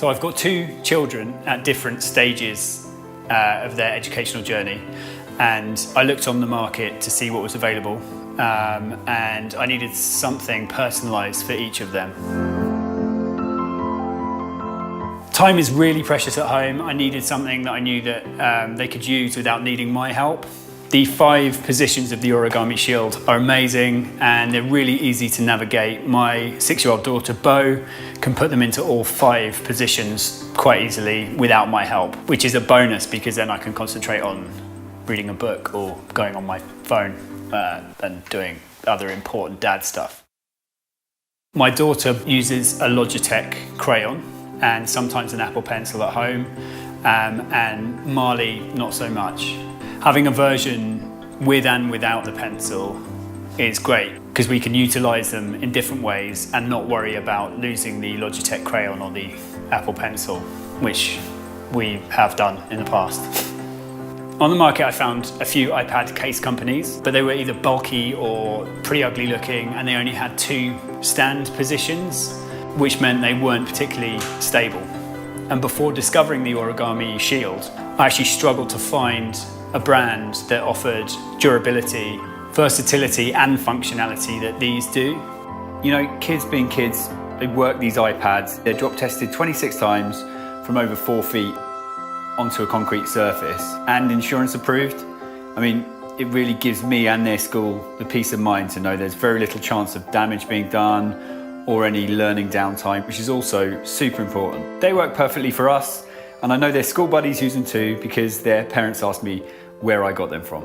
So I've got two children at different stages of their educational journey, and I looked on the market to see what was available, and I needed something personalised for each of them. Time is really precious at home. I needed something that I knew that they could use without needing my help. The 5 positions of the Origami Shield are amazing and they're really easy to navigate. My 6-year-old daughter, Bo, can put them into all 5 positions quite easily without my help, which is a bonus because then I can concentrate on reading a book or going on my phone and doing other important dad stuff. My daughter uses a Logitech crayon and sometimes an Apple Pencil at home, and Marley not so much. Having a version with and without the pencil is great because we can utilise them in different ways and not worry about losing the Logitech crayon or the Apple Pencil, which we have done in the past. On the market I found a few iPad case companies, but they were either bulky or pretty ugly looking, and they only had 2 stand positions, which meant they weren't particularly stable. And before discovering the Origami Shield, I actually struggled to find a brand that offered durability, versatility and functionality that these do. You know, kids being kids, they work these iPads, they're drop tested 26 times from over 4 feet onto a concrete surface and insurance approved. I mean, it really gives me and their school the peace of mind to know there's very little chance of damage being done or any learning downtime, which is also super important. They work perfectly for us, and I know their school buddies use them too because their parents asked me where I got them from.